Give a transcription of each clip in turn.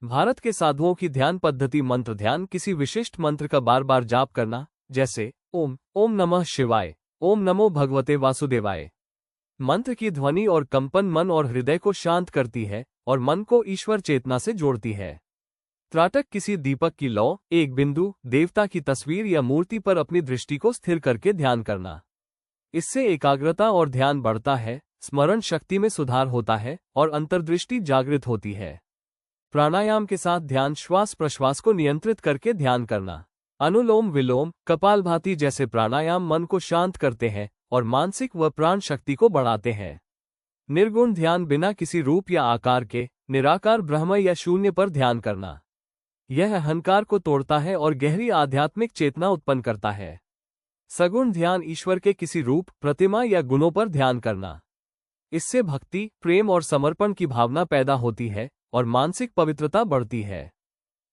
भारत के साधुओं की ध्यान पद्धति मंत्र ध्यान किसी विशिष्ट मंत्र का बार बार जाप करना, जैसे ओम ओम नमः शिवाय, ओम नमो भगवते वासुदेवाय। मंत्र की ध्वनि और कंपन मन और हृदय को शांत करती है और मन को ईश्वर चेतना से जोड़ती है। त्राटक किसी दीपक की लौ, एक बिंदु, देवता की तस्वीर या मूर्ति पर अपनी दृष्टि को स्थिर करके ध्यान करना। इससे एकाग्रता और ध्यान बढ़ता है, स्मरण शक्ति में सुधार होता है और अंतर्दृष्टि जागृत होती है। प्राणायाम के साथ ध्यान श्वास प्रश्वास को नियंत्रित करके ध्यान करना। अनुलोम विलोम, कपालभाति जैसे प्राणायाम मन को शांत करते हैं और मानसिक व प्राण शक्ति को बढ़ाते हैं। निर्गुण ध्यान बिना किसी रूप या आकार के, निराकार ब्रह्म या शून्य पर ध्यान करना। यह अहंकार को तोड़ता है और गहरी आध्यात्मिक चेतना उत्पन्न करता है। सगुण ध्यान ईश्वर के किसी रूप, प्रतिमा या गुणों पर ध्यान करना। इससे भक्ति, प्रेम और समर्पण की भावना पैदा होती है और मानसिक पवित्रता बढ़ती है।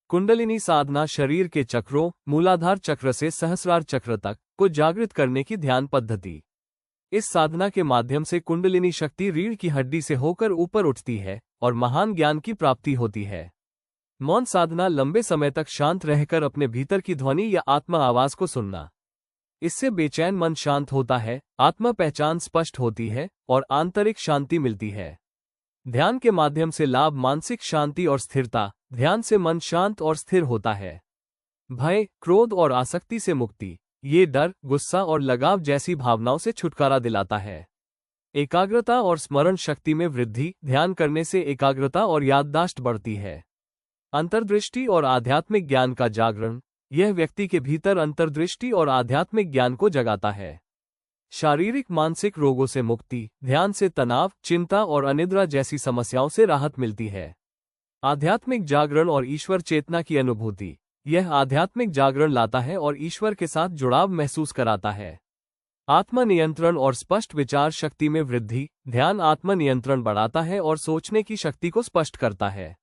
कुंडलिनी साधना शरीर के चक्रों, मूलाधार चक्र से सहस्रार चक्र तक को जागृत करने की ध्यान पद्धति। इस साधना के माध्यम से कुंडलिनी शक्ति रीढ़ की हड्डी से होकर ऊपर उठती है और महान ज्ञान की प्राप्ति होती है। मौन साधना लंबे समय तक शांत रहकर अपने भीतर की ध्वनि या आत्मा आवाज को सुनना। इससे बेचैन मन शांत होता है, आत्मा पहचान स्पष्ट होती है और आंतरिक शांति मिलती है। ध्यान के माध्यम से लाभ मानसिक शांति और स्थिरता। ध्यान से मन शांत और स्थिर होता है। भय, क्रोध और आसक्ति से मुक्ति। ये डर, गुस्सा और लगाव जैसी भावनाओं से छुटकारा दिलाता है। एकाग्रता और स्मरण शक्ति में वृद्धि। ध्यान करने से एकाग्रता और याददाश्त बढ़ती है। अंतर्दृष्टि और आध्यात्मिक ज्ञान का जागरण। यह व्यक्ति के भीतर अंतर्दृष्टि और आध्यात्मिक ज्ञान को जगाता है। शारीरिक मानसिक रोगों से मुक्ति। ध्यान से तनाव, चिंता और अनिद्रा जैसी समस्याओं से राहत मिलती है। आध्यात्मिक जागरण और ईश्वर चेतना की अनुभूति। यह आध्यात्मिक जागरण लाता है और ईश्वर के साथ जुड़ाव महसूस कराता है। आत्मनियंत्रण और स्पष्ट विचार शक्ति में वृद्धि। ध्यान आत्मनियंत्रण बढ़ाता है और सोचने की शक्ति को स्पष्ट करता है।